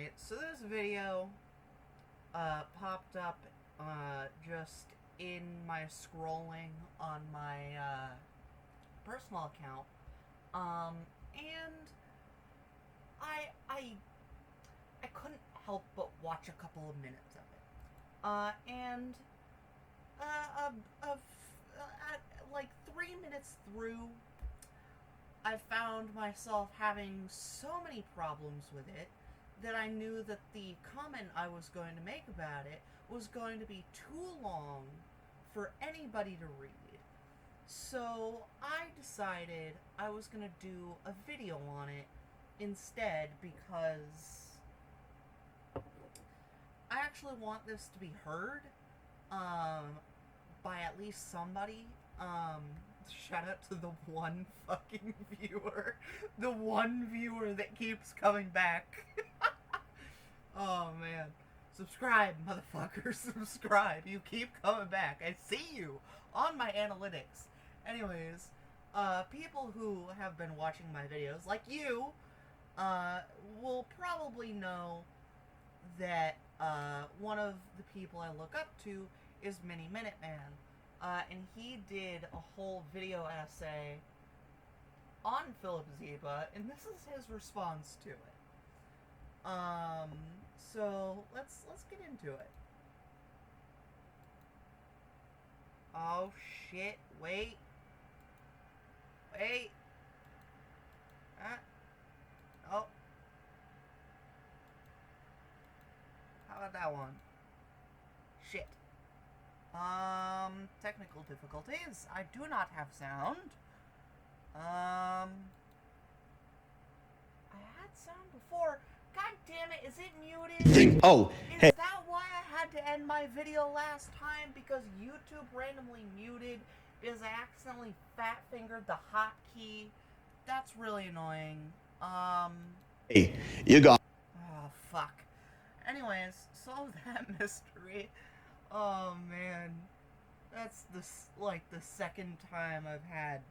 Alright, so this video popped up just in my scrolling on my personal account, and I couldn't help but watch a couple of minutes of it. And like 3 minutes through, I found myself having so many problems with it that I knew that the comment I was going to make about it was going to be too long for anybody to read. So I decided I was going to do a video on it instead, because I actually want this to be heard by at least somebody. Shout out to the one fucking viewer. The one viewer that keeps coming back. Oh, man. Subscribe, motherfucker. Subscribe. You keep coming back. I see you on my analytics. Anyways, people who have been watching my videos, like you, will probably know that one of the people I look up to is Mini Minuteman. And he did a whole video essay on Filip Zieba, and this is his response to it. So let's get into it. Oh shit! Wait. Oh. How about that one? Shit. Technical difficulties. I do not have sound. I had sound before. God damn it, is it muted? Hey. Is that why I had to end my video last time? Because YouTube randomly muted because I accidentally fat-fingered the hotkey? That's really annoying. Hey, you got... Oh, fuck. Anyways, solve that mystery. Oh, man. That's the second time I've had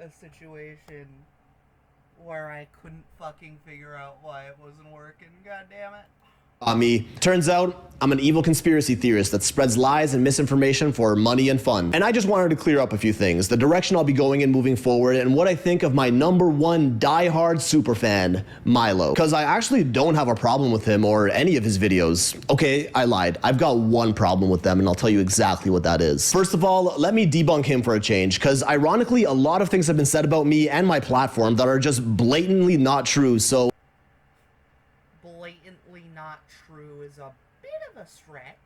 a situation where I couldn't fucking figure out why it wasn't working. God damn it. Me. Turns out, I'm an evil conspiracy theorist that spreads lies and misinformation for money and fun. And I just wanted to clear up a few things, the direction I'll be going in moving forward, and what I think of my #1 diehard superfan, Milo. Because I actually don't have a problem with him or any of his videos. Okay, I lied. I've got one problem with them, and I'll tell you exactly what that is. First of all, let me debunk him for a change, because ironically, a lot of things have been said about me and my platform that are just blatantly not true, so... Blatantly not true is a bit of a stretch.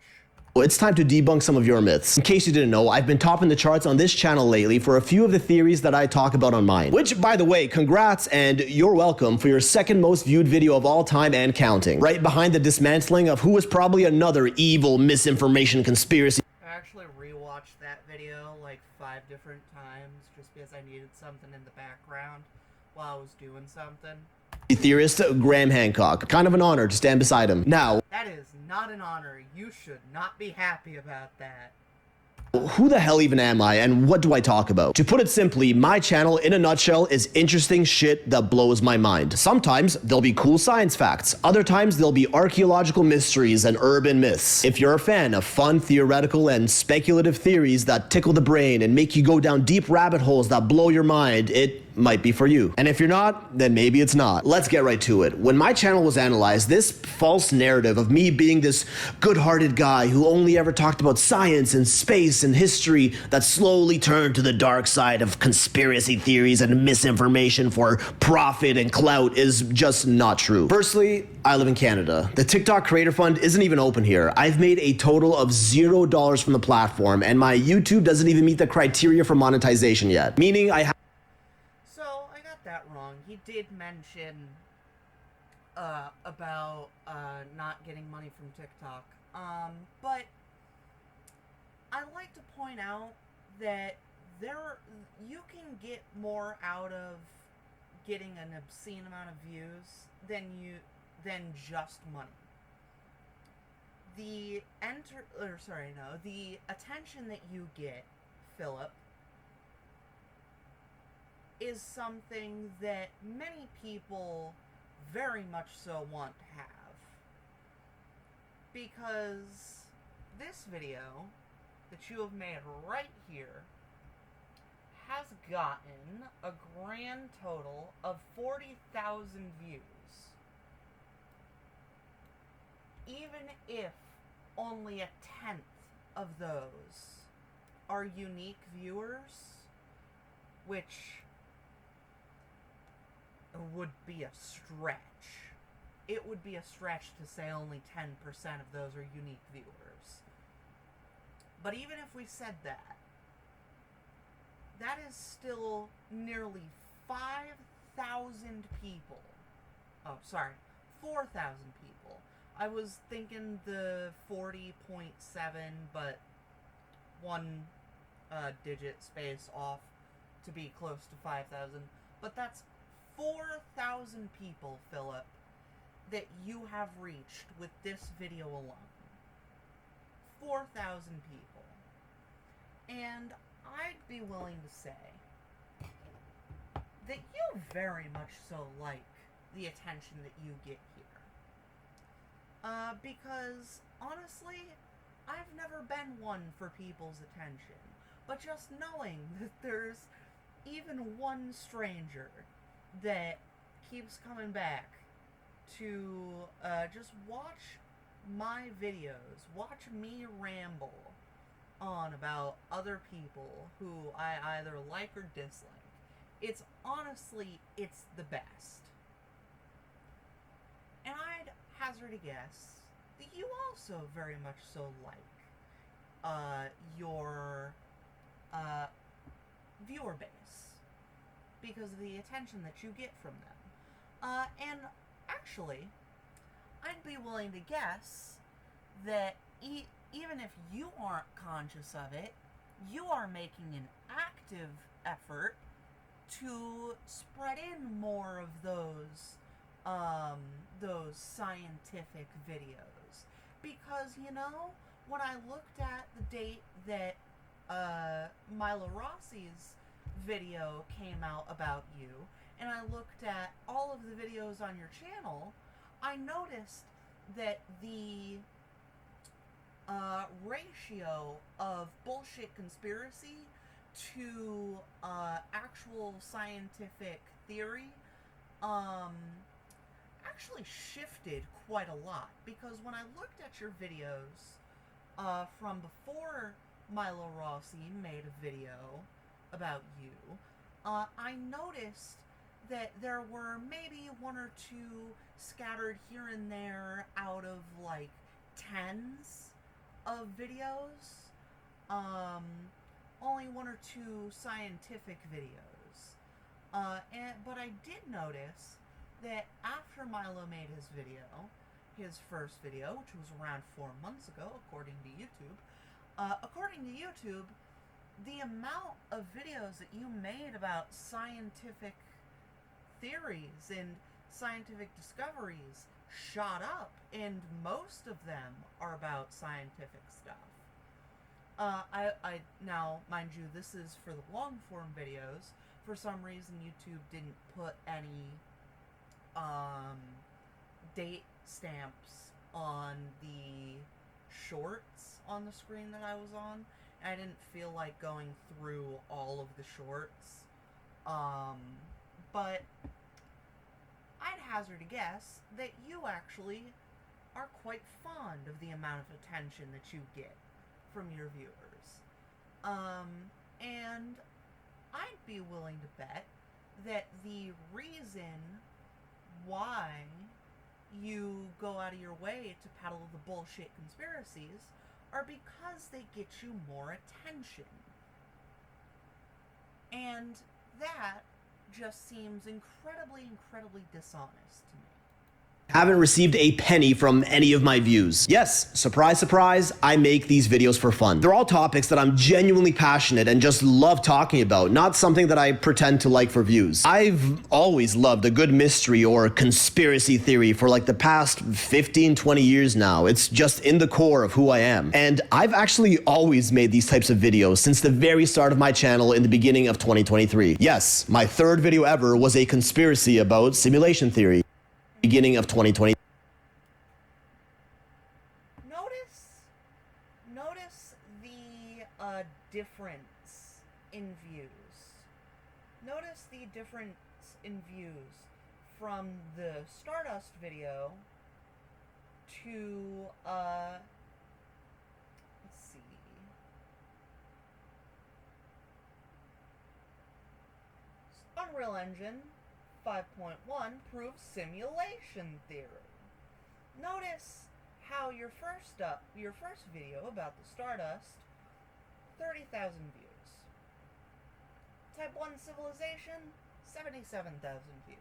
It's time to debunk some of your myths. In case you didn't know, I've been topping the charts on this channel lately for a few of the theories that I talk about on mine. Which, by the way, congrats and you're welcome for your second most viewed video of all time and counting. Right behind the dismantling of who was probably another evil misinformation conspiracy. I actually rewatched that video like 5 different times just because I needed something in the background while I was doing something. Theorist Graham Hancock. Kind of an honor to stand beside him. Now, that is not an honor. You should not be happy about that. who the hell even am I, and what do I talk about? To put it simply, my channel, in a nutshell, is interesting shit that blows my mind. Sometimes, there'll be cool science facts. Other times, there'll be archaeological mysteries and urban myths. If you're a fan of fun, theoretical, and speculative theories that tickle the brain and make you go down deep rabbit holes that blow your mind, it might be for you. And if you're not, then maybe it's not. Let's get right to it. When my channel was analyzed, this false narrative of me being this good-hearted guy who only ever talked about science and space and history that slowly turned to the dark side of conspiracy theories and misinformation for profit and clout is just not true. Firstly, I live in Canada. The TikTok Creator Fund isn't even open here. I've made a total of $0 from the platform, and my YouTube doesn't even meet the criteria for monetization yet. Meaning I have... That wrong. He did mention about not getting money from TikTok. But I like to point out that you can get more out of getting an obscene amount of views than just money. The attention that you get, Philip, is something that many people very much so want to have. because this video that you have made right here has gotten a grand total of 40,000 views. Even if only a tenth of those are unique viewers, which would be a stretch. It would be a stretch to say only 10% of those are unique viewers. But even if we said that, that is still nearly 5,000 people. Oh, sorry, 4,000 people. I was thinking the 40.7, but one digit space off to be close to 5,000. But that's 4,000 people, Philip, that you have reached with this video alone. 4,000 people. And I'd be willing to say that you very much so like the attention that you get here. Because, honestly, I've never been one for people's attention. But just knowing that there's even one stranger that keeps coming back to just watch my videos, watch me ramble on about other people who I either like or dislike. It's honestly, it's the best. And I'd hazard a guess that you also very much so like your viewer base because of the attention that you get from them. And actually, I'd be willing to guess that even if you aren't conscious of it, you are making an active effort to spread in more of those scientific videos. Because, you know, when I looked at the date that Milo Rossi's video came out about you, and I looked at all of the videos on your channel, I noticed that the ratio of bullshit conspiracy to actual scientific theory actually shifted quite a lot. Because when I looked at your videos from before Milo Rossi made a video about you, I noticed that there were maybe one or two scattered here and there out of like tens of videos. Only one or two scientific videos. But I did notice that after Milo made his video, his first video, which was around 4 months ago, according to YouTube, the amount of videos that you made about scientific theories and scientific discoveries shot up, and most of them are about scientific stuff. Now, mind you, this is for the long form videos. For some reason, YouTube didn't put any date stamps on the shorts on the screen that I was on. I didn't feel like going through all of the shorts. But I'd hazard a guess that you actually are quite fond of the amount of attention that you get from your viewers. And I'd be willing to bet that the reason why you go out of your way to peddle the bullshit conspiracies are because they get you more attention. And that just seems incredibly, incredibly dishonest to me. Haven't received a penny from any of my views. Yes, surprise, surprise, I make these videos for fun. They're all topics that I'm genuinely passionate and just love talking about, not something that I pretend to like for views. I've always loved a good mystery or conspiracy theory for like the past 15, 20 years now. It's just in the core of who I am. And I've actually always made these types of videos since the very start of my channel in the beginning of 2023. Yes, my third video ever was a conspiracy about simulation theory. Beginning of 2020. difference in views. Notice the difference in views from the Stardust video to, let's see. Unreal Engine 5.1 proves simulation theory. Notice how your first video about the Stardust, 30,000 views. Type 1 Civilization, 77,000 views.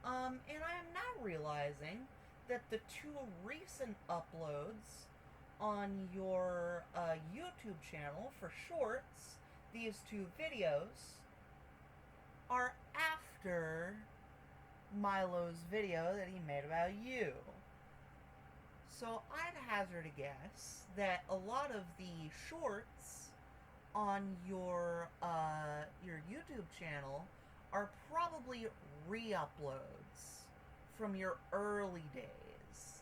And I am now realizing that the two recent uploads on your YouTube channel for shorts, these two videos, are after Milo's video that he made about you. So I'd hazard a guess that a lot of the shorts on your YouTube channel are probably re-uploads from your early days.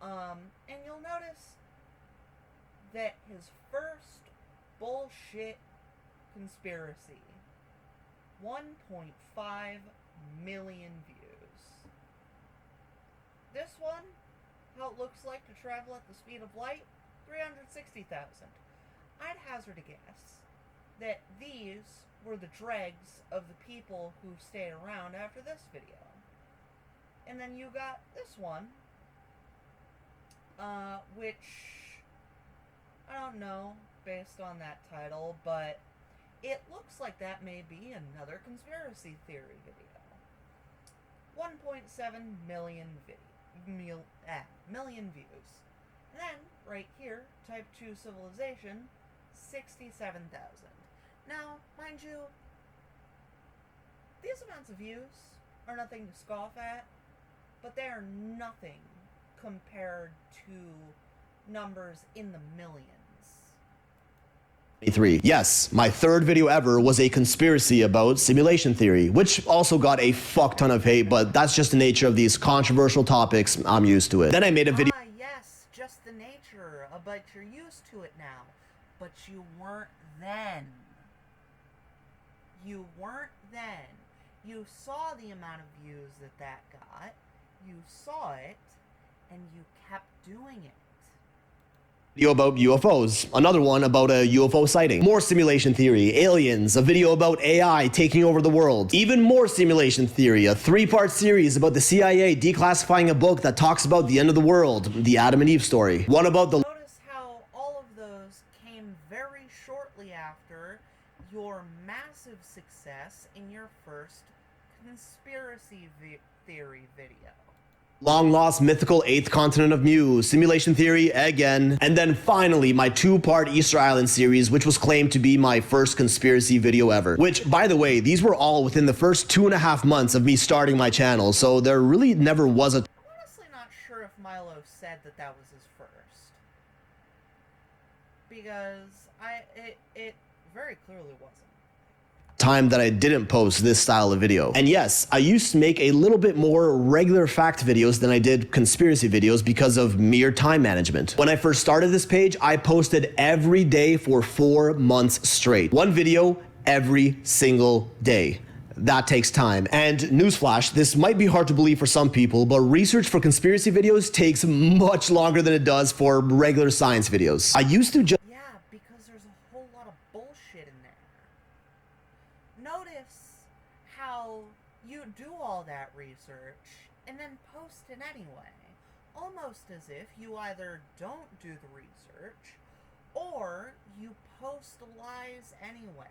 And you'll notice that his first bullshit conspiracy, 1.5 million views. This one, how it looks like to travel at the speed of light, 360,000. I'd hazard a guess that these were the dregs of the people who stayed around after this video. And then you got this one, which, I don't know, based on that title, but it looks like that may be another conspiracy theory video. 1.7 million million views. And then, right here, Type 2 Civilization, 67,000. Now, mind you, these amounts of views are nothing to scoff at, but they are nothing compared to numbers in the millions. 3. Yes, my third video ever was a conspiracy about simulation theory, which also got a fuck ton of hate, but that's just the nature of these controversial topics. I'm used to it. Then I made a video. Yes, just the nature, but you're used to it now. But you weren't then. You weren't then. You saw the amount of views that got, you saw it, and you kept doing it. Video about UFOs, another one about a UFO sighting, more simulation theory, aliens, a video about AI taking over the world, even more simulation theory, a 3-part series about the CIA declassifying a book that talks about the end of the world, the Adam and Eve story, one about the... Notice how all of those came very shortly after your massive success in your first conspiracy theory video. Long lost mythical 8th continent of Mu, simulation theory again, and then finally my 2-part Easter Island series, which was claimed to be my first conspiracy video ever. Which, by the way, these were all within the first 2.5 months of me starting my channel, so there really never was a... I'm honestly not sure if Milo said that was his first. Because it very clearly wasn't. Time that I didn't post this style of video. And yes, I used to make a little bit more regular fact videos than I did conspiracy videos because of mere time management. When I first started this page, I posted every day for 4 months straight. One video every single day. That takes time. And newsflash, this might be hard to believe for some people, but research for conspiracy videos takes much longer than it does for regular science videos. I used to just... Yeah, because there's a whole lot of bullshit in there. Notice how you do all that research and then post it anyway. Almost as if you either don't do the research or you post lies anyway.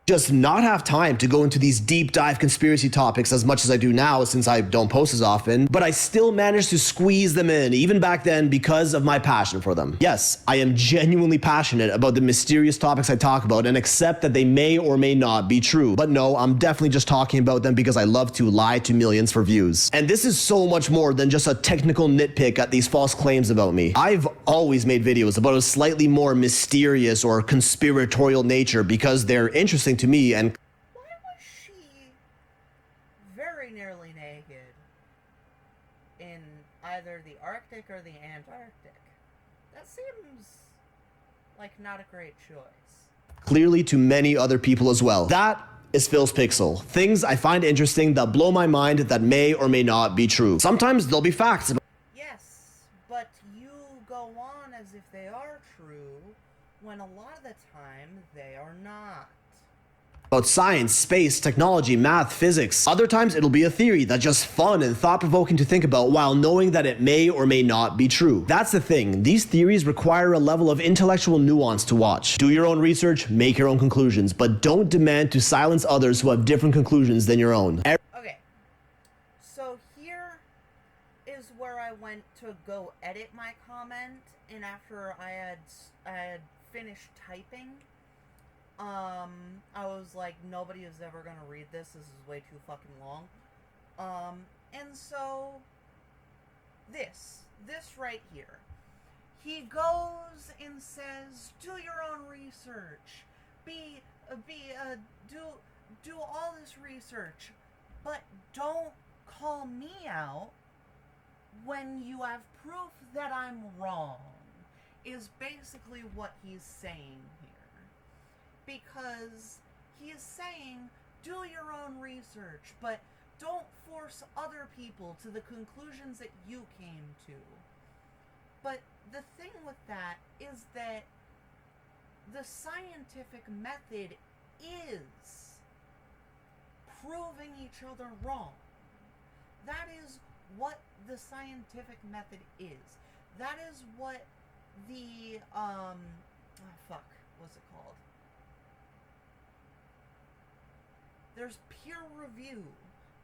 Just not have time to go into these deep dive conspiracy topics as much as I do now since I don't post as often, but I still managed to squeeze them in, even back then, because of my passion for them. Yes, I am genuinely passionate about the mysterious topics I talk about and accept that they may or may not be true. But no, I'm definitely just talking about them because I love to lie to millions for views. And this is so much more than just a technical nitpick at these false claims about me. I've always made videos about a slightly more mysterious or conspiratorial nature because they're interesting to me. And why was she very nearly naked in either the Arctic or the Antarctic? That seems Like, not a great choice. Clearly to many other people as well. That is Phil's Pixel. Things I find interesting that blow my mind that may or may not be true. Sometimes they'll be facts. Yes, but you go on as if they are true, when a lot of the time they are not. About science, space, technology, math, physics. Other times it'll be a theory that's just fun and thought-provoking to think about while knowing that it may or may not be true. That's the thing. These theories require a level of intellectual nuance to watch. Do your own research, make your own conclusions, but don't demand to silence others who have different conclusions than your own. Okay, so here is where I went to go edit my comment, and after I had finished typing, I was like, nobody is ever gonna read this. This is way too fucking long. And so this right here. He goes and says, do your own research. Do all this research, but don't call me out when you have proof that I'm wrong, is basically what he's saying here. Because he is saying, do your own research, but don't force other people to the conclusions that you came to. But the thing with that is that the scientific method is proving each other wrong. That is what the scientific method is. That is what the, what's it called? There's peer review.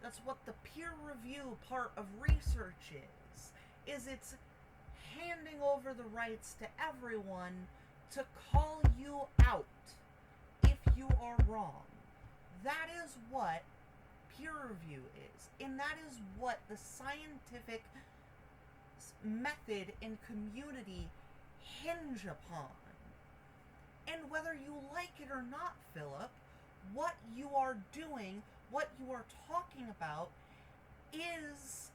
That's what the peer review part of research is it's handing over the rights to everyone to call you out if you are wrong. That is what peer review is, and that is what the scientific method and community hinge upon. And whether you like it or not, Philip, what you are doing, what you are talking about, is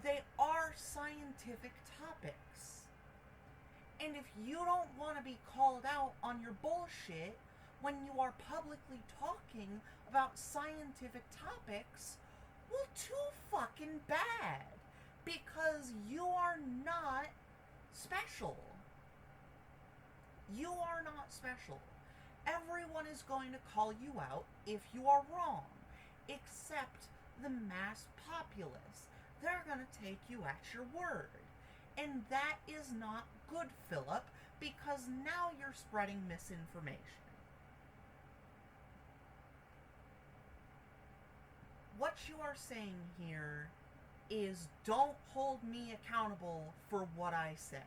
they are scientific topics. And if you don't want to be called out on your bullshit when you are publicly talking about scientific topics, well, too fucking bad. Because you are not special. You are not special. Everyone is going to call you out if you are wrong, except the mass populace. They're going to take you at your word. And that is not good, Philip, because now you're spreading misinformation. What you are saying here is, don't hold me accountable for what I say.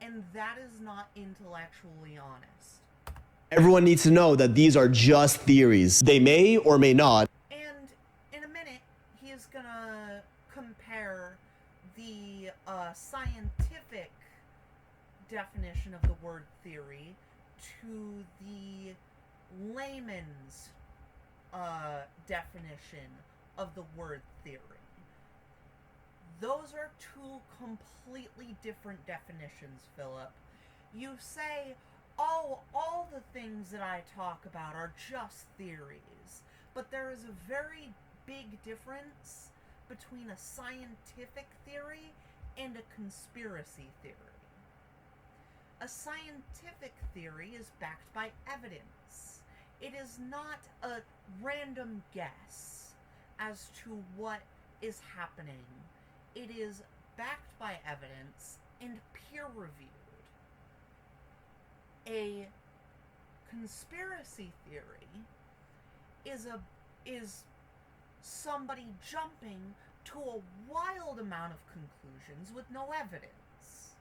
And that is not intellectually honest. Everyone needs to know that these are just theories. They may or may not. And in a minute, he is gonna compare the scientific definition of the word theory to the layman's definition of the word theory. Those are two completely different definitions, Philip. You say, oh, all the things that I talk about are just theories. But there is a very big difference between a scientific theory and a conspiracy theory. A scientific theory is backed by evidence. It is not a random guess as to what is happening. It is backed by evidence and peer-reviewed. A conspiracy theory is somebody jumping to a wild amount of conclusions with no evidence.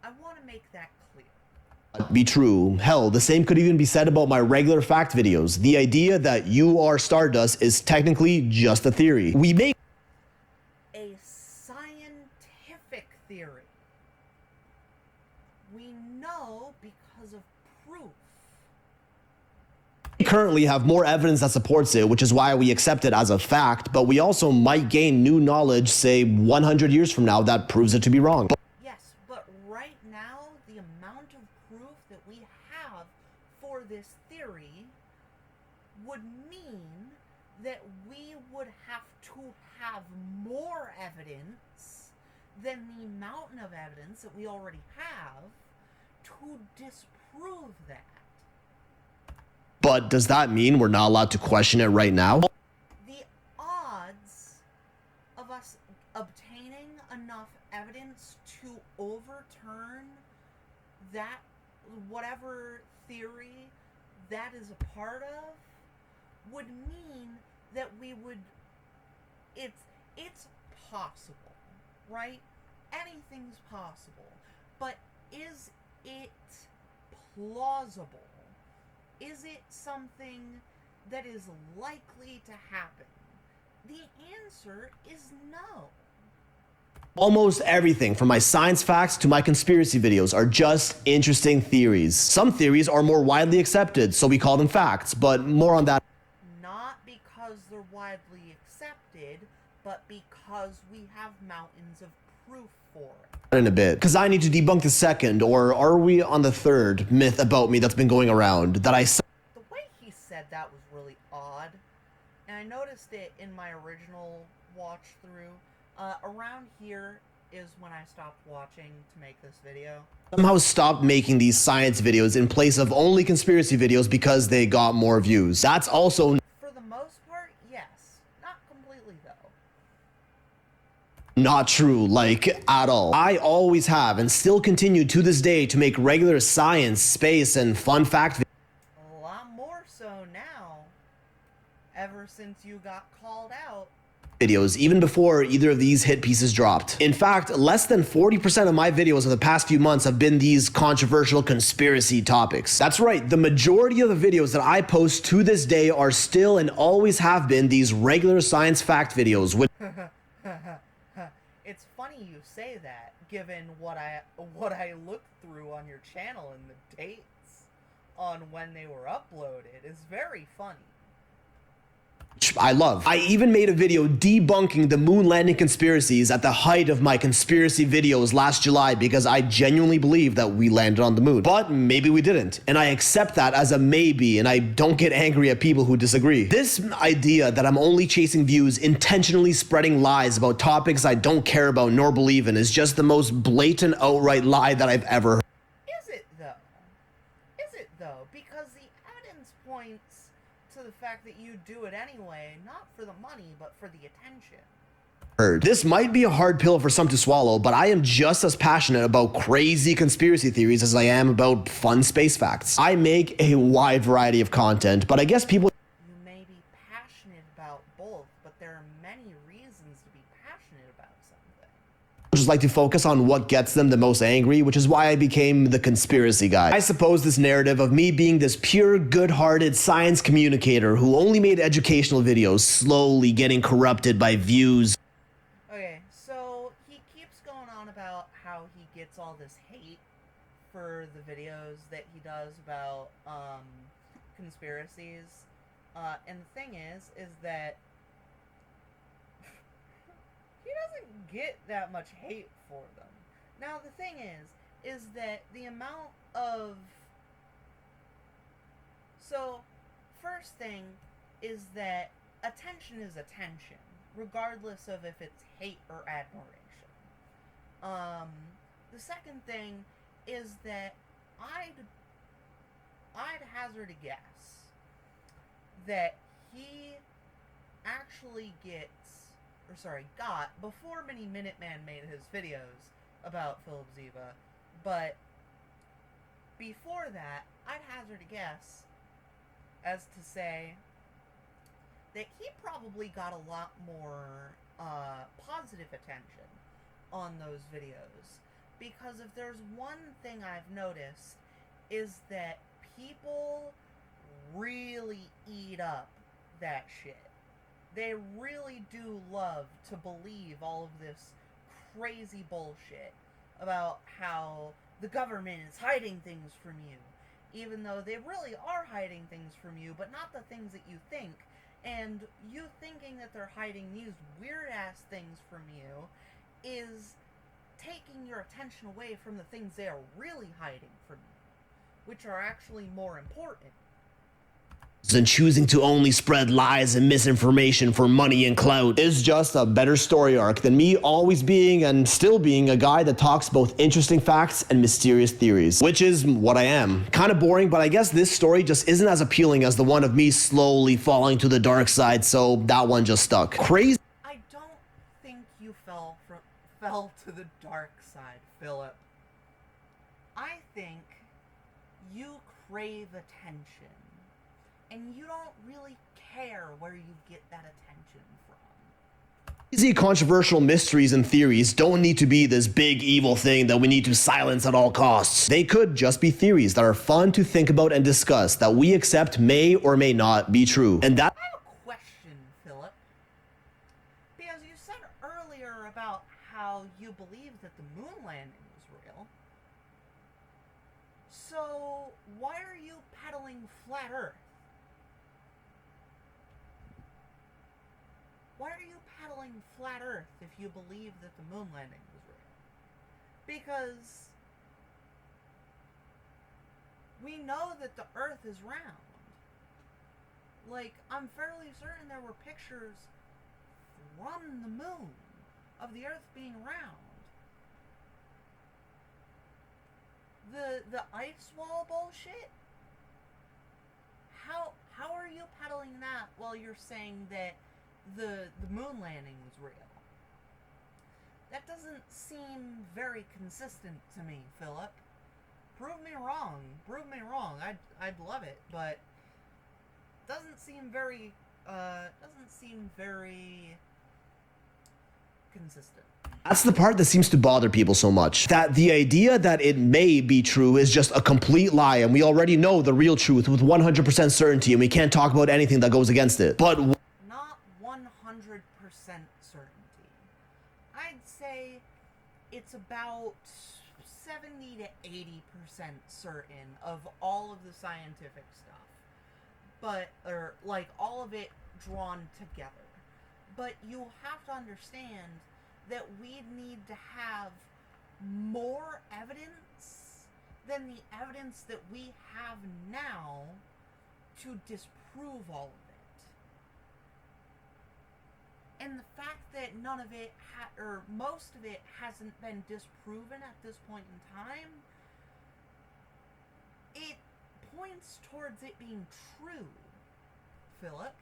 I want to make that clear. Be true. Hell, the same could even be said about my regular fact videos. The idea that you are Stardust is technically just a theory. We make a scientific theory. We know because of proof. currently have more evidence that supports it, which is why we accept it as a fact, but we also might gain new knowledge, say 100 years from now, that proves it to be wrong. Yes, but right now, the amount of proof that we have for this theory would mean that we would have to have more evidence than the mountain of evidence that we already have to disprove that. But does that mean we're not allowed to question it right now? The odds of us obtaining enough evidence to overturn that, whatever theory that is a part of, would mean that we would, it's possible, right? Anything's possible, but is it plausible? Is it something that is likely to happen? The answer is no. Almost everything from my science facts to my conspiracy videos are just interesting theories. Some theories are more widely accepted, so we call them facts, but more on that. Not because they're widely accepted, but because we have mountains of proof for it. In a bit, because I need to debunk the second, or are we on the third myth about me that's been going around that The way he said that was really odd, and I noticed it in my original watch through. Around here is when I stopped watching to make this video. somehow stopped making these science videos in place of only conspiracy videos because they got more views. That's also For the most part, yes. Not completely, though. not true, like, at all. I always have and still continue to this day to make regular science, space, and fun fact A lot more so now, ever since you got called out. videos, even before either of these hit pieces dropped. In fact, less than 40% of my videos of the past few months have been these controversial conspiracy topics. That's right, the majority of the videos that I post to this day are still and always have been these regular science fact videos with It's funny you say that, given what I looked through on your channel and the dates on when they were uploaded. Is very funny. I love. I even made a video debunking the moon landing conspiracies at the height of my conspiracy videos last July because I genuinely believe that we landed on the moon. But maybe we didn't. And I accept that as a maybe, and I don't get angry at people who disagree. This idea that I'm only chasing views, intentionally spreading lies about topics I don't care about nor believe in is just the most blatant outright lie that I've ever heard. Is it though? Is it though? Because the evidence points to the fact that you do it anyway, not for the money, but for the attention. This might be a hard pill for some to swallow, but I am just as passionate about crazy conspiracy theories as I am about fun space facts. I make a wide variety of content, but I guess people You may be passionate about both, but there are many reasons to be passionate about something. just like to focus on what gets them the most angry, which is why I became the conspiracy guy. I suppose this narrative of me being this pure, good-hearted science communicator who only made educational videos slowly getting corrupted by views. Okay, so he keeps going on about how he gets all this hate for the videos that he does about conspiracies. And the thing is that he doesn't get that much hate for them. Now the thing is that the amount of... So, first thing is that attention is attention, regardless of if it's hate or admiration. The second thing is that I'd hazard a guess that he actually got, before Mini Minuteman made his videos about Filip Zieba, but before that, I'd hazard a guess as to say that he probably got a lot more positive attention on those videos. Because if there's one thing I've noticed, is that people really eat up that shit. They really do love to believe all of this crazy bullshit about how the government is hiding things from you, even though they really are hiding things from you, but not the things that you think. And you thinking that they're hiding these weird-ass things from you is taking your attention away from the things they are really hiding from you, which are actually more important. And choosing to only spread lies and misinformation for money and clout is just a better story arc than me always being and still being a guy that talks both interesting facts and mysterious theories, which is what I am. Kind of boring, but I guess this story just isn't as appealing as the one of me slowly falling to the dark side, so that one just stuck. Crazy. I don't think you fell to the dark side, Philip. I think you crave attention. And you don't really care where you get that attention from. Crazy controversial mysteries and theories don't need to be this big evil thing that we need to silence at all costs. They could just be theories that are fun to think about and discuss that we accept may or may not be true. And that— I have a question, Philip. Because you said earlier about how you believe that the moon landing was real. So why are you peddling flat Earth? Why are you peddling flat Earth if you believe that the moon landing was real? Because we know that the Earth is round. Like, I'm fairly certain there were pictures from the moon of the Earth being round. The ice wall bullshit? How are you peddling that while you're saying that the moon landing was real? That doesn't seem very consistent to me, Philip. Prove me wrong. I'd love it, but doesn't seem very consistent. That's the part that seems to bother people so much. That the idea that it may be true is just a complete lie, and we already know the real truth with 100% certainty, and we can't talk about anything that goes against it. But not 100% certainty. I'd say it's about 70 to 80% certain of all of the scientific stuff. But, or like all of it drawn together. But you'll have to understand that we'd need to have more evidence than the evidence that we have now to disprove all of it. And the fact that none of it, or most of it, hasn't been disproven at this point in time, it points towards it being true, Philip.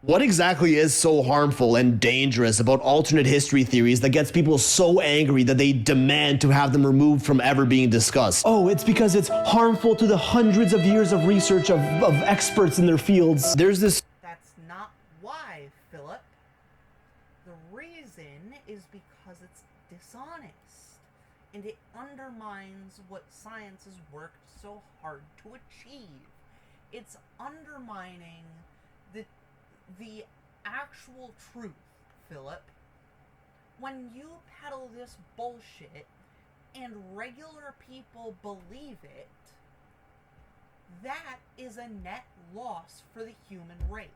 what exactly is so harmful and dangerous about alternate history theories that gets people so angry that they demand to have them removed from ever being discussed? Oh, it's because it's harmful to the hundreds of years of research of experts in their fields. There's this— That's not why, Philip. The reason is because it's dishonest, and it undermines what science has worked so hard to achieve. It's undermining the actual truth, Philip. When you peddle this bullshit and regular people believe it, that is a net loss for the human race.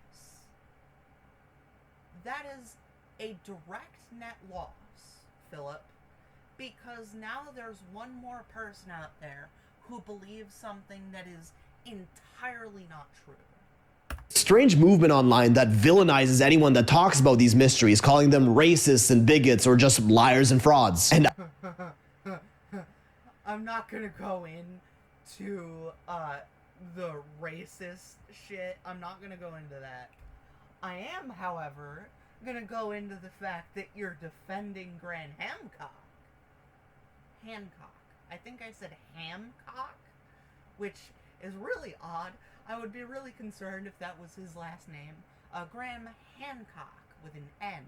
That is a direct net loss, Philip, because now there's one more person out there who believes something that is entirely not true. strange movement online that villainizes anyone that talks about these mysteries, calling them racists and bigots or just liars and frauds. And I'm not gonna go into the racist shit. I'm not gonna go into that. I am, however, gonna go into the fact that you're defending Graham Hancock. I think I said Hamcock, which is really odd. I would be really concerned if that was his last name. Graham Hancock with an N.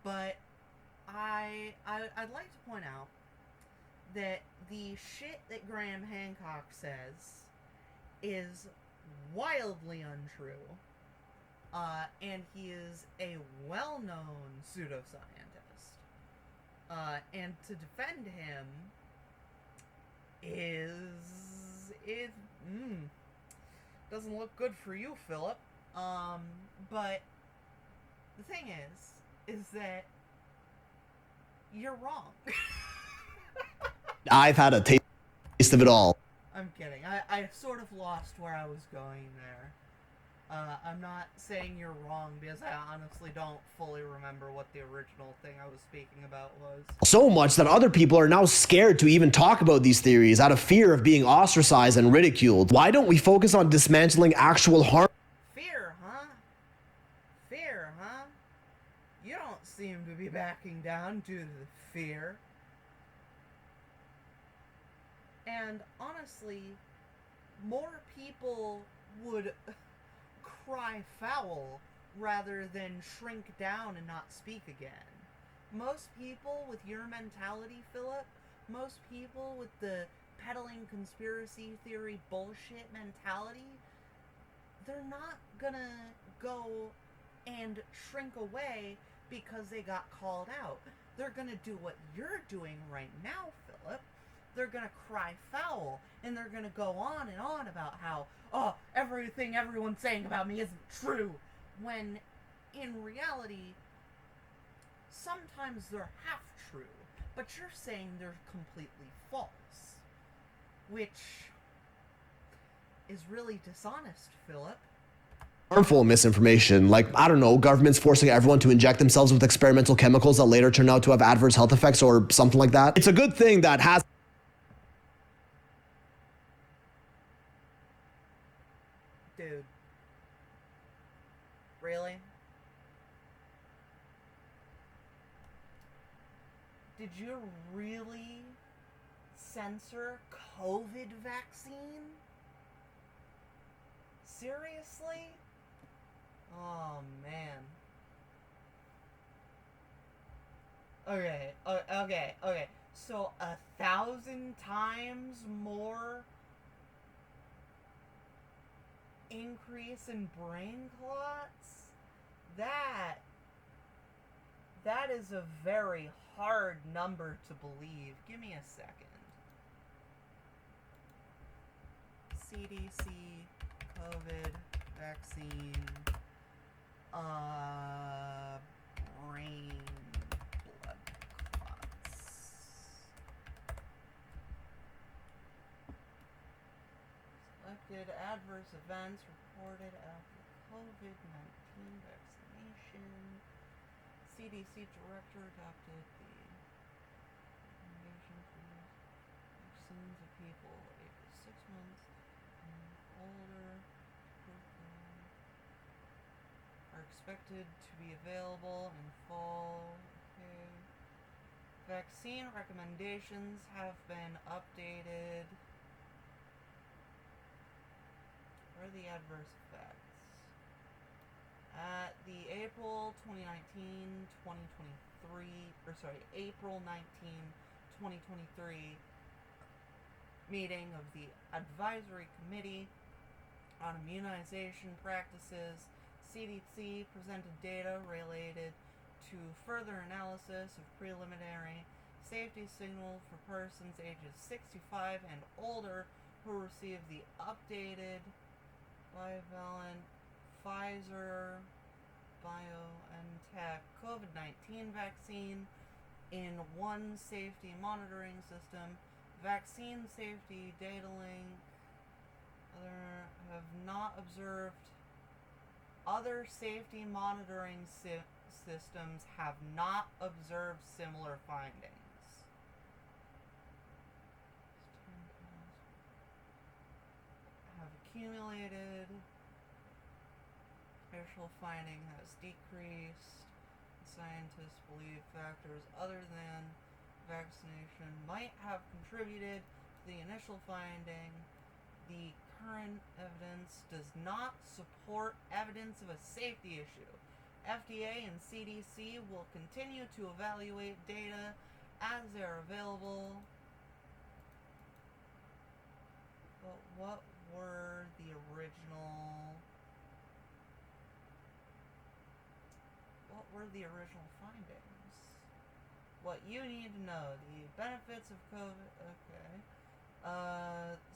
But I'd like to point out that the shit that Graham Hancock says is wildly untrue. And he is a well-known pseudoscientist. And to defend him, is it doesn't look good for you, Philip. But the thing is that you're wrong. I've had a taste of it all. I'm kidding. I sort of lost where I was going there. I'm not saying you're wrong because I honestly don't fully remember what the original thing I was speaking about was. So much that other people are now scared to even talk about these theories out of fear of being ostracized and ridiculed. Why don't we focus on dismantling actual harm? Fear, huh? Fear, huh? You don't seem to be backing down due to the fear. And honestly, more people would cry foul rather than shrink down and not speak again. Most people with your mentality, Philip, most people with the peddling conspiracy theory bullshit mentality, they're not gonna go and shrink away because they got called out. They're gonna do what you're doing right now, Philip. They're gonna cry foul, and they're gonna go on and on about how, oh, everything everyone's saying about me isn't true, when in reality, sometimes they're half true, but you're saying they're completely false, which is really dishonest, Philip. Harmful misinformation, like, I don't know, governments forcing everyone to inject themselves with experimental chemicals that later turn out to have adverse health effects or something like that. It's a good thing that has... Dude. Really? Did you really censor COVID vaccine? Seriously? Oh, man. Okay. So 1,000 times more increase in brain clots? That is a very hard number to believe. Give me a second. CDC COVID vaccine brain blood clots. Selected adverse events reported after COVID-19 vaccination. CDC director adopted the recommendation for vaccines of people ages 6 months and older are expected to be available in fall. Okay. Vaccine recommendations have been updated. Where are the adverse effects? At the April 2023 meeting of the Advisory Committee on Immunization Practices, CDC presented data related to further analysis of preliminary safety signal for persons ages 65 and older who received the updated bivalent Pfizer BioNTech COVID-19 vaccine in one safety monitoring system. Vaccine safety data link. Other safety monitoring systems have not observed similar findings. Have accumulated. Initial finding has decreased. Scientists believe factors other than vaccination might have contributed to the initial finding. The current evidence does not support evidence of a safety issue. FDA and CDC will continue to evaluate data as they are available. But what were the original findings? What you need to know: the benefits of COVID. Okay.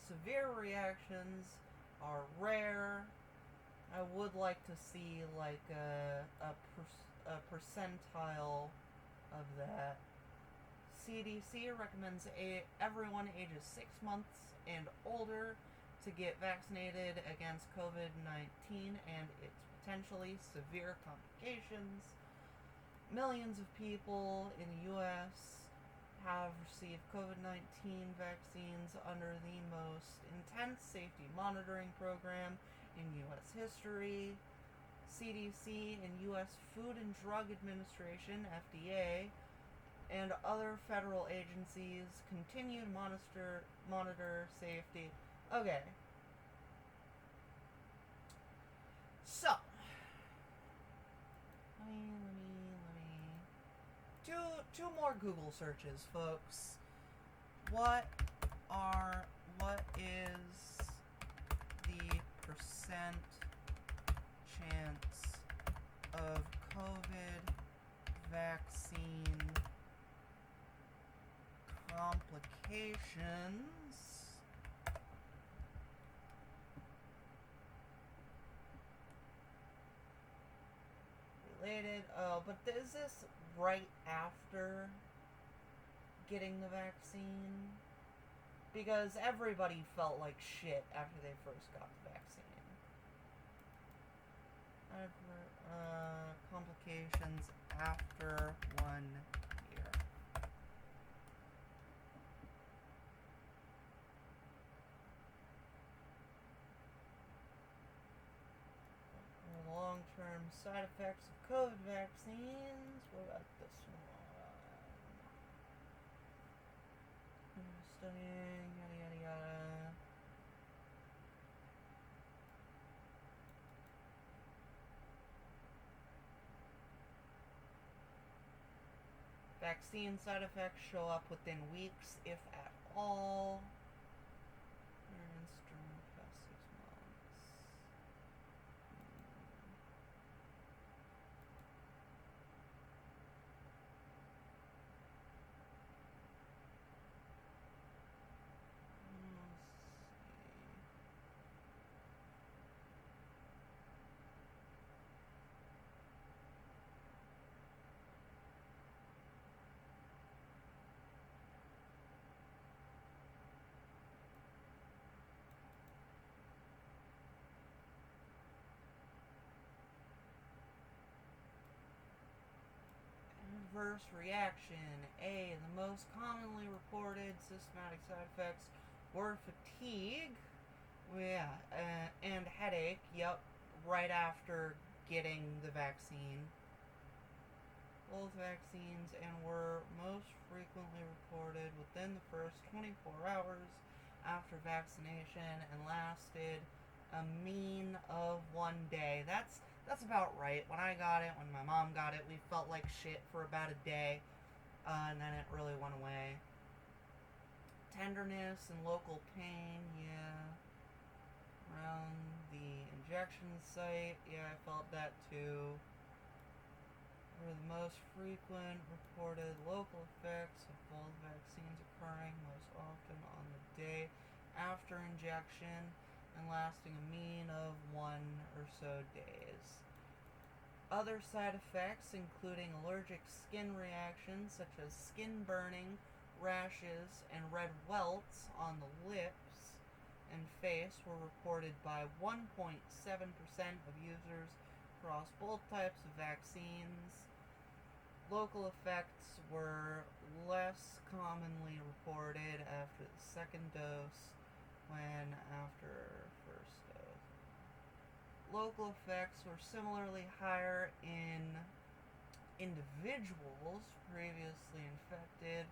Severe reactions are rare. I would like to see like a percentile of that. CDC recommends everyone ages 6 months and older to get vaccinated against COVID-19 and its potentially severe complications. Millions of people in the U.S. have received COVID-19 vaccines under the most intense safety monitoring program in U.S. history. CDC and U.S. Food and Drug Administration, FDA, and other federal agencies continue to monitor safety. Okay. So, let me two more Google searches, folks. What is the percent chance of COVID vaccine complications related? Oh, but is this right after getting the vaccine? Because everybody felt like shit after they first got the vaccine. Complications after 1 year. Long-term side effects of COVID vaccines. What about this one? Studying, yada yada yada. Vaccine side effects show up within weeks, if at all. During the past 6 months. Adverse reaction. A. The most commonly reported systematic side effects were fatigue, and headache. Yep, right after getting the vaccine. Both vaccines, and were most frequently reported within the first 24 hours after vaccination and lasted a mean of 1 day. That's about right. When I got it, when my mom got it, we felt like shit for about a day, and then it really went away. Tenderness and local pain, yeah. Around the injection site, yeah, I felt that too. Were the most frequent reported local effects of both vaccines occurring most often on the day after injection and lasting a mean of 1 or so days. Other side effects, including allergic skin reactions such as skin burning, rashes, and red welts on the lips and face, were reported by 1.7% of users across both types of vaccines. Local effects were less commonly reported after the second dose when after first dose. Local effects were similarly higher in individuals previously infected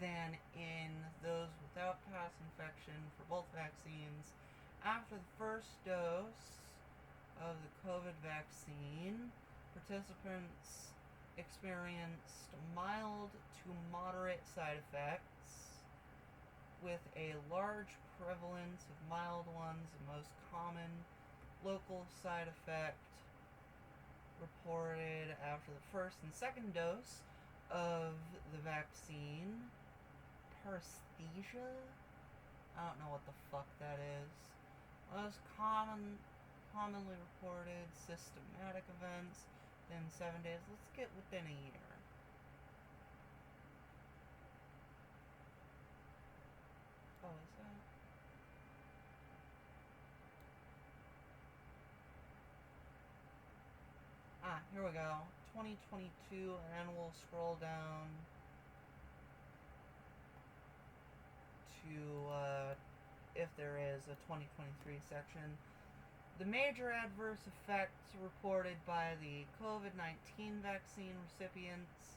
than in those without past infection for both vaccines. After the first dose of the COVID vaccine, participants experienced mild to moderate side effects, with a large prevalence of mild ones. The most common local side effect reported after the first and second dose of the vaccine: paresthesia, I don't know what the fuck that is. Most commonly reported systematic events within 7 days. Let's get within a year. Oh, is that? Here we go. 2022, and then we'll scroll down to if there is a 2023 section. The major adverse effects reported by the COVID-19 vaccine recipients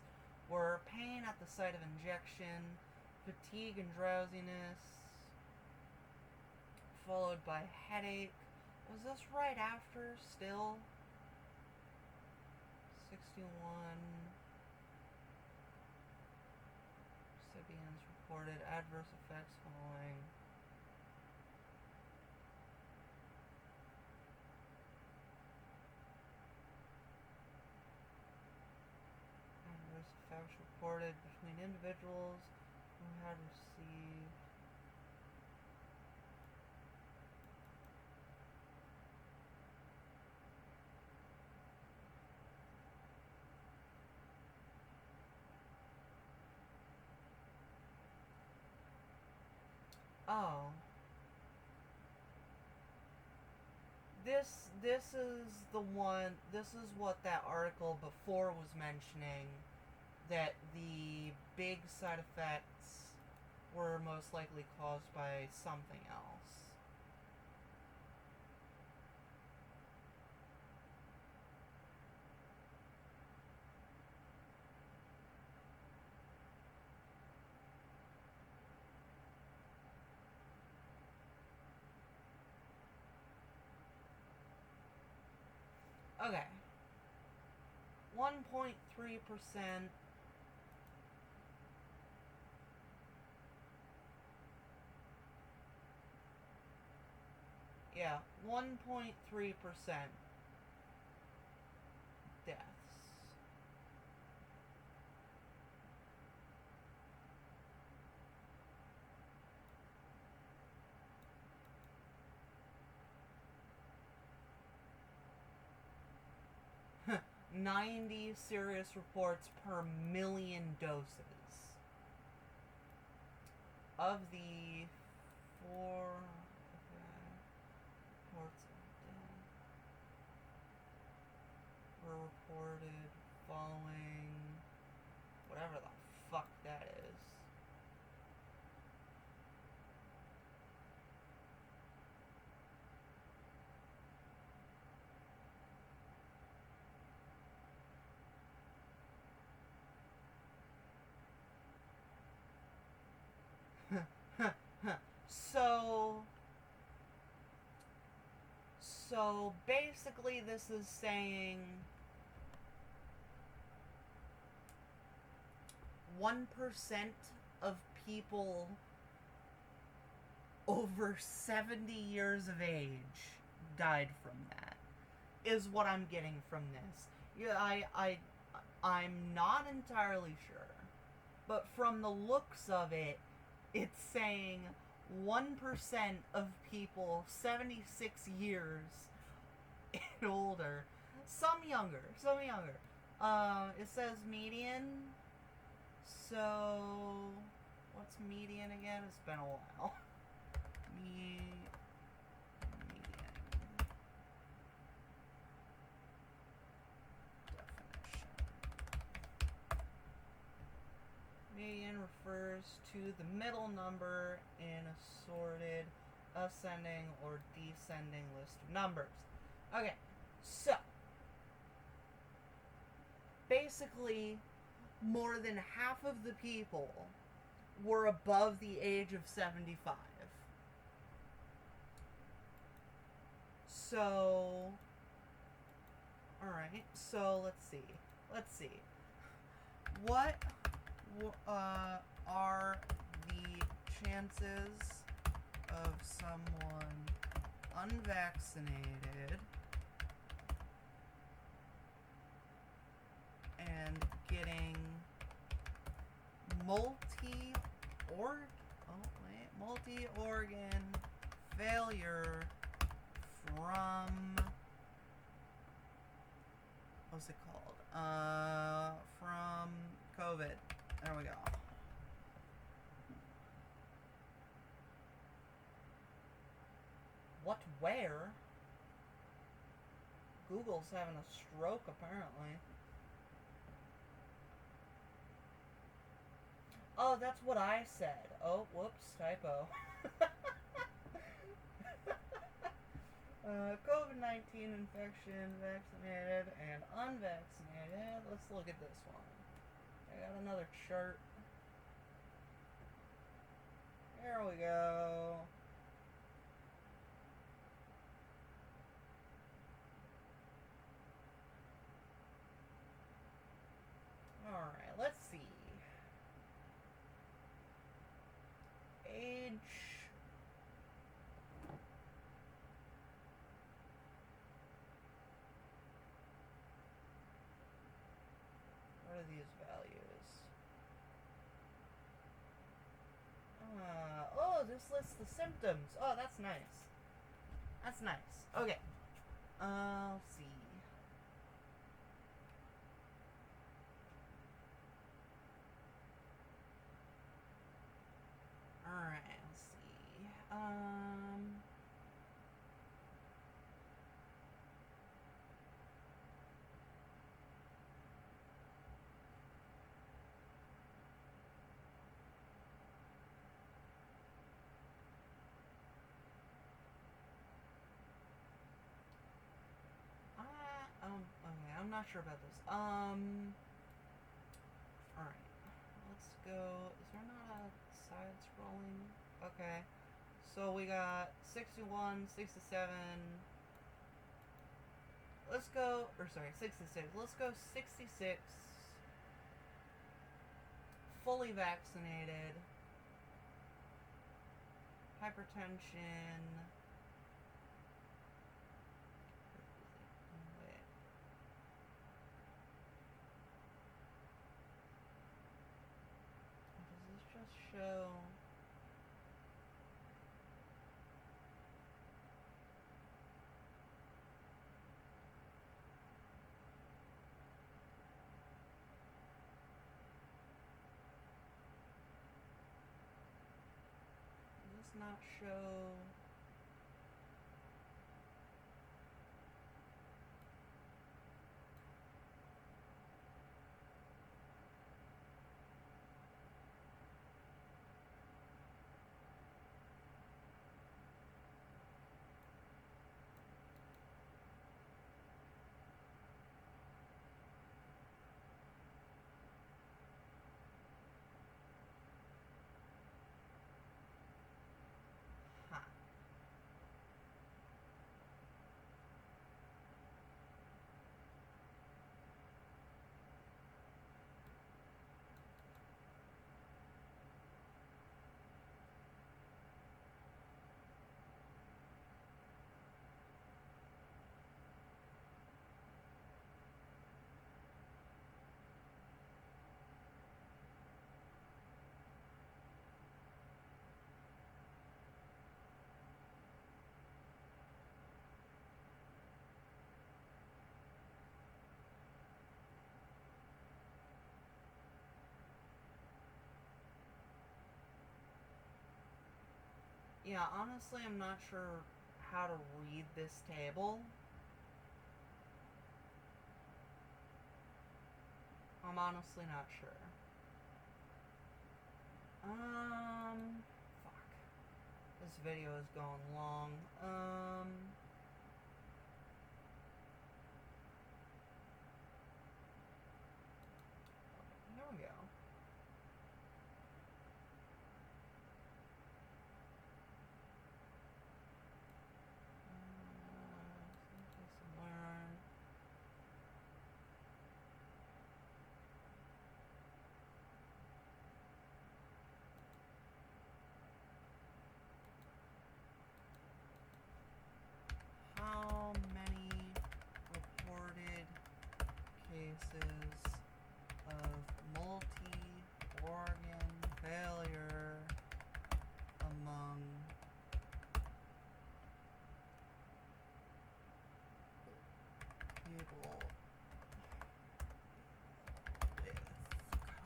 were pain at the site of injection, fatigue and drowsiness, followed by headache. Was this right after still? 61 recipients reported adverse effects following. Adverse effects reported between individuals who had received. Oh. This is the one, this is what that article before was mentioning, that the big side effects were most likely caused by something else. Okay. 1.3%. Yeah, 1.3% deaths. Huh. 90 serious reports per million doses. Of the 4 reports of death were reported following whatever the fuck that is. So basically this is saying 1% of people over 70 years of age died from that, is what I'm getting from this. Yeah, I'm not entirely sure, but from the looks of it, it's saying 1% of people 76 years and older, some younger. It says median. So, what's median again? It's been a while. Median. Definition. Median refers to the middle number in a sorted ascending or descending list of numbers. Okay, so basically more than half of the people were above the age of 75. So, alright, so let's see. What are the chances of someone unvaccinated and multi-organ failure from, what's it called? From COVID. There we go. What, where? Google's having a stroke, apparently. Oh, that's what I said. Oh, whoops, typo. COVID-19 infection, vaccinated and unvaccinated. Let's look at this one. I got another chart. There we go. Alright, let's see. Age. What are these values? Oh, this lists the symptoms. Oh, that's nice. That's nice. Okay. Let's see. Alright, let's see. Okay, I'm not sure about this. Alright. Let's go. Is there not a side scrolling? Okay. So we got 61, 67. Let's go, or sorry, 66. Let's go 66. Fully vaccinated. Hypertension. Show. Does this not show? Yeah, honestly, I'm not sure how to read this table. I'm honestly not sure. Fuck. This video is going long. There we go.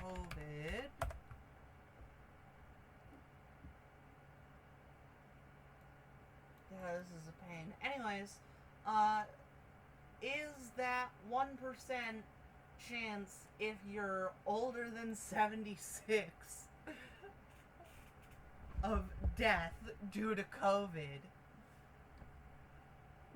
COVID this is a pain. Anyways, is that 1% chance if you're older than 76 of death due to COVID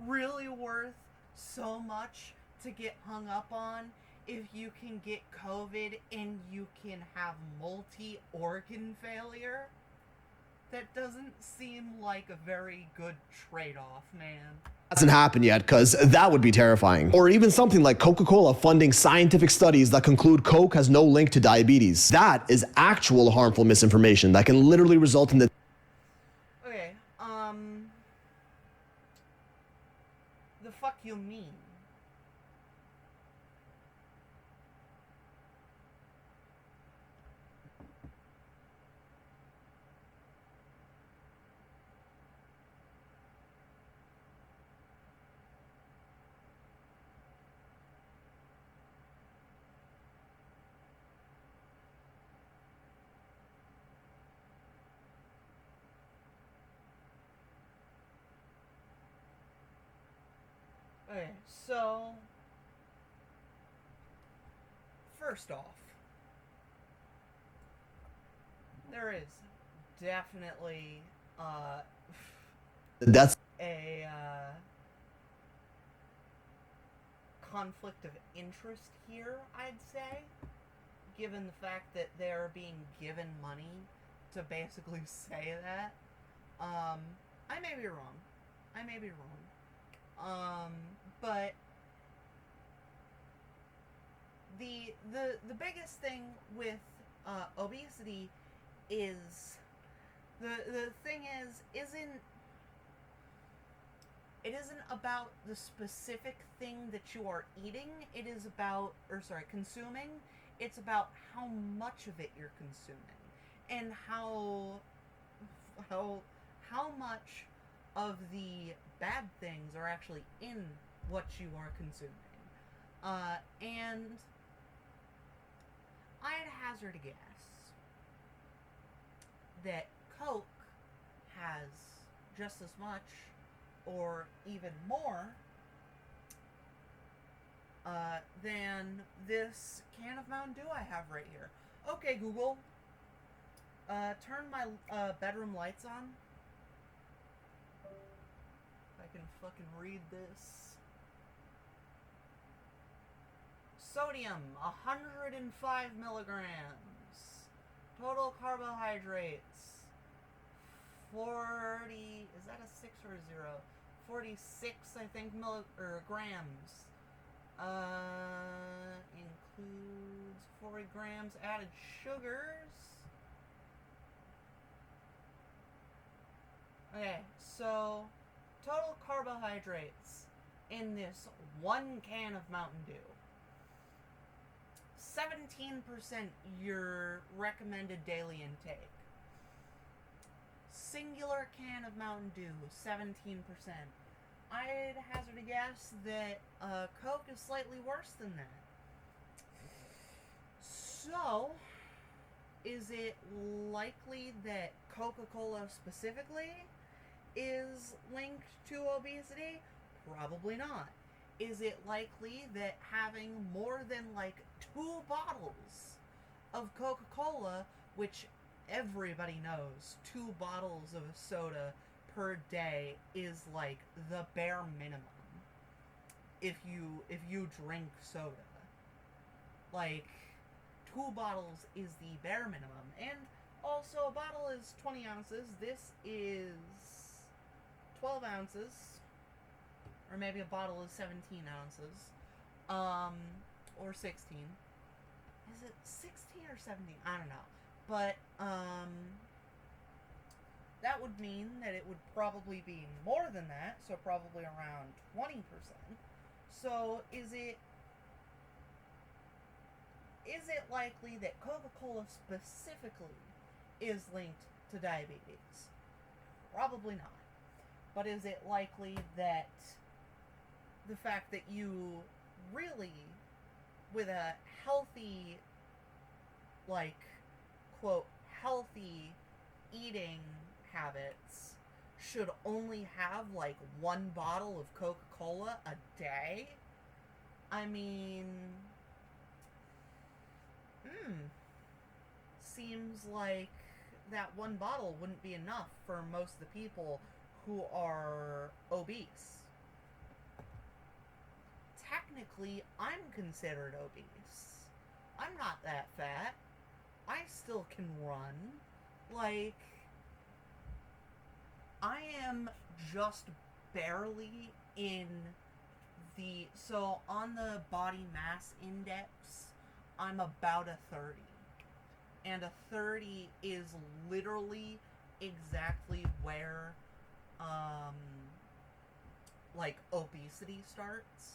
really worth so much to get hung up on if you can get COVID and you can have multi-organ failure? That doesn't seem like a very good trade-off, man. Hasn't happened yet, because that would be terrifying. Or even something like Coca-Cola funding scientific studies that conclude Coke has no link to diabetes. That is actual harmful misinformation that can literally result in the... Okay, the fuck you mean? Okay, so first off, there is definitely That's a conflict of interest here, I'd say, given the fact that they're being given money to basically say that. I may be wrong. But the biggest thing with obesity is the thing isn't about the specific thing that you are eating. It is about consuming. It's about how much of it you're consuming and how much of the bad things are actually in what you are consuming. And I'd hazard a guess that Coke has just as much or even more than this can of Mountain Dew I have right here. Okay, Google, turn my bedroom lights on. I can fucking read this. Sodium, 105 milligrams. Total carbohydrates, 40, is that a 6 or a 0? 46, I think, grams. Includes 40 grams added sugars. Okay, so total carbohydrates in this one can of Mountain Dew. 17% your recommended daily intake. Singular can of Mountain Dew, 17%. I'd hazard a guess that Coke is slightly worse than that. So, is it likely that Coca-Cola specifically is linked to obesity? Probably not. Is it likely that having more than like 2 bottles of Coca-Cola, which everybody knows, 2 bottles of soda per day is like the bare minimum if you drink soda. Like, 2 bottles is the bare minimum. And also, a bottle is 20 ounces. This is 12 ounces. Or maybe a bottle is 17 ounces. Or 16. Is it 16 or 17? I don't know. But, that would mean that it would probably be more than that. So probably around 20%. So is it likely that Coca-Cola specifically is linked to diabetes? Probably not. But is it likely that the fact that you really, with a healthy, 1 like, quote, healthy eating habits should only have, like, one bottle of Coca-Cola a day? I mean, seems like that one bottle wouldn't be enough for most of the people who are obese. Technically, I'm considered obese. I'm not that fat. I still can run. Like, I am just barely in the... So, on the body mass index, I'm about a 30. And a 30 is literally exactly where, like, obesity starts.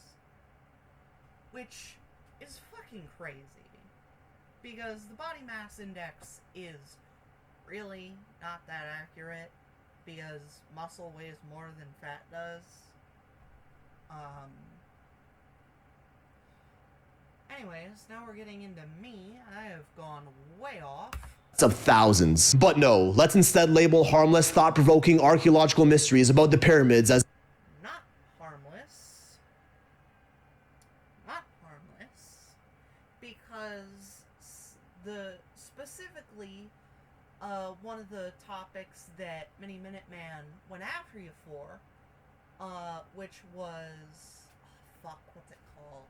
Which is fucking crazy. Because the body mass index is really not that accurate. Because muscle weighs more than fat does. Anyways, now we're getting into me. I have gone way off. Of thousands. But no, let's instead label harmless, thought-provoking archaeological mysteries about the pyramids as Not harmless. Not harmless. Because specifically, one of the topics that Mini Minuteman went after you for, which was, what's it called?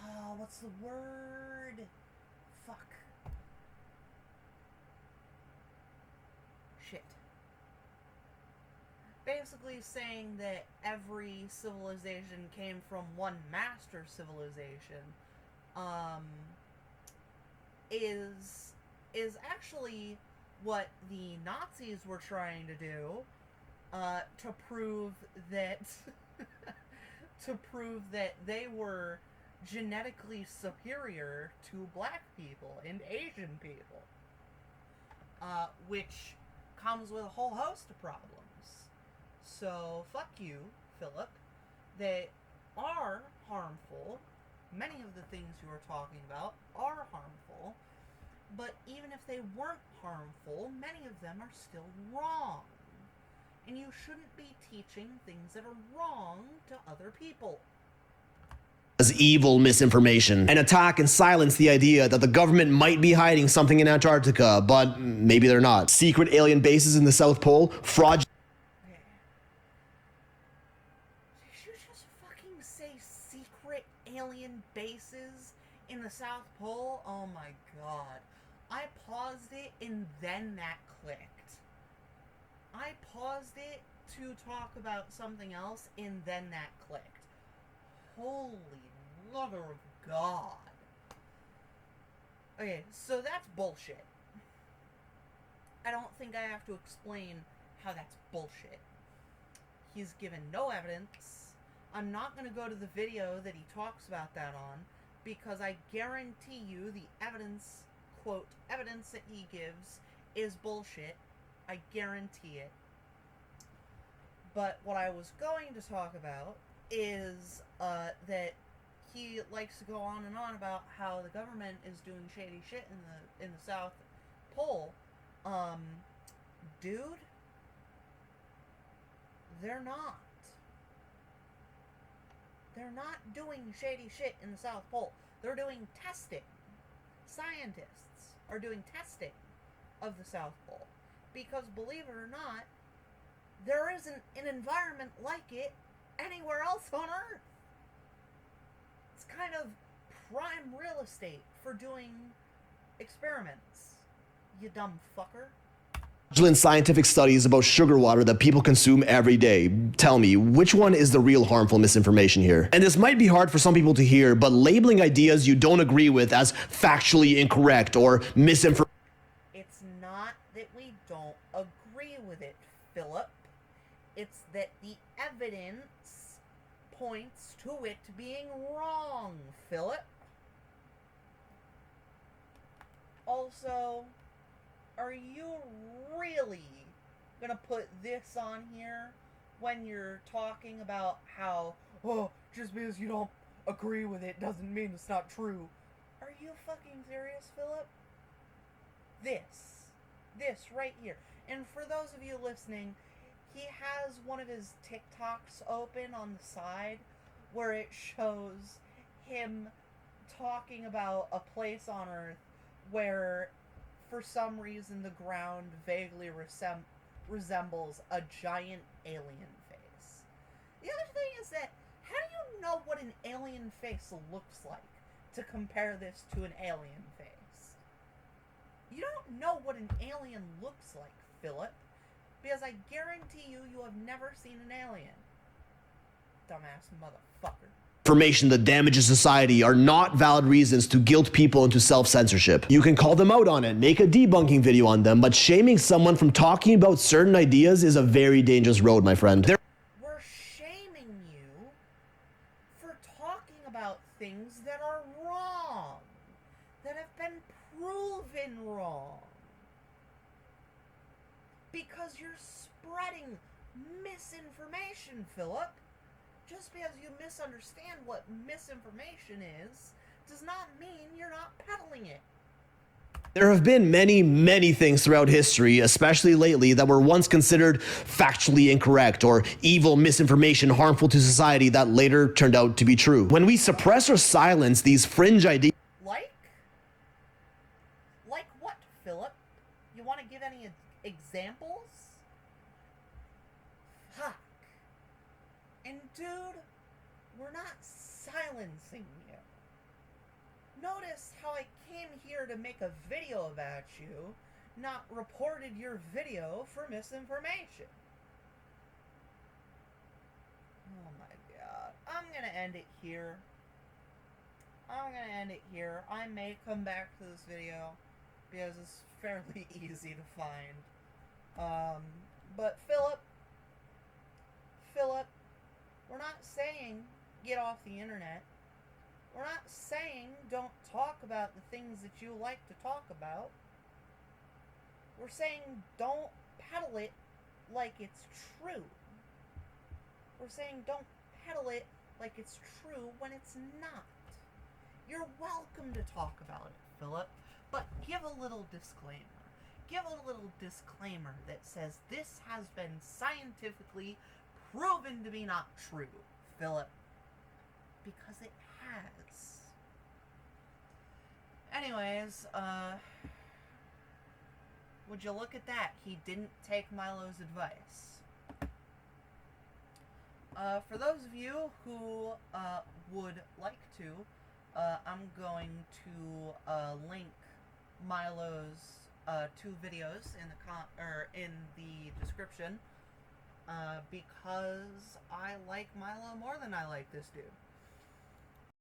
Oh, what's the word? Fuck. Shit. Basically saying that every civilization came from one master civilization, is actually what the Nazis were trying to do, to prove that they were genetically superior to black people and Asian people, which comes with a whole host of problems. So fuck you, Philip. They are harmful. Many of the things you are talking about are harmful, but even if they weren't harmful, many of them are still wrong. And you shouldn't be teaching things that are wrong to other people. as evil misinformation and attack and silence the idea that the government might be hiding something in Antarctica, but maybe they're not. Secret alien bases in the South Pole, fraud. Okay. Did you just fucking say secret alien bases in the South Pole? Oh my god. I paused it and then that clicked. I paused it to talk about something else and then that clicked. Holy mother of God. Okay, so that's bullshit. I don't think I have to explain how that's bullshit. He's given no evidence. I'm not going to go to the video that he talks about that on, because I guarantee you the evidence, quote, evidence that he gives is bullshit. I guarantee it. But what I was going to talk about is that he likes to go on and on about how the government is doing shady shit in the South Pole. Dude, they're not. They're not doing shady shit in the South Pole. They're doing testing. Scientists are doing testing of the South Pole. Because believe it or not, there isn't an environment like it anywhere else on Earth. It's kind of prime real estate for doing experiments, you dumb fucker. Scientific studies about sugar water that people consume every day. Tell me, which one is the real harmful misinformation here? And this might be hard for some people to hear, but labeling ideas you don't agree with as factually incorrect or misinformation. It's not that we don't agree with it, Philip. It's that the evidence points to it being wrong, Philip. Also, are you really gonna put this on here when you're talking about how, oh, just because you don't agree with it doesn't mean it's not true. Are you fucking serious, Philip? This right here. And for those of you listening, he has one of his TikToks open on the side where it shows him talking about a place on Earth where, for some reason, the ground vaguely resembles a giant alien face. The other thing is that, how do you know what an alien face looks like to compare this to an alien face? You don't know what an alien looks like, Philip, because I guarantee you have never seen an alien. Dumbass motherfucker. Information that damages society are not valid reasons to guilt people into self-censorship. You can call them out on it, make a debunking video on them, but shaming someone from talking about certain ideas is a very dangerous road, my friend. We're shaming you for talking about things that are wrong, that have been proven wrong. Because you're spreading misinformation, Philip. Just because you misunderstand what misinformation is, does not mean you're not peddling it. There have been many things throughout history, especially lately, that were once considered factually incorrect or evil misinformation harmful to society that later turned out to be true. When we suppress or silence these fringe ideas... Like what, Philip? You want to give any examples? Fuck. And dude, we're not silencing you. Notice how I came here to make a video about you, not reported your video for misinformation. Oh my god. I'm gonna end it here. I may come back to this video because it's fairly easy to find. But Philip, we're not saying get off the internet. We're not saying don't talk about the things that you like to talk about. We're saying don't peddle it like it's true. We're saying don't peddle it like it's true when it's not. You're welcome to talk about it, Philip, but give a little disclaimer. Give a little disclaimer that says this has been scientifically proven to be not true, Philip. Because it has. Anyways, would you look at that? He didn't take Milo's advice. For those of you who would like to, I'm going to link Milo's 2 videos in the description because I like Milo more than I like this dude.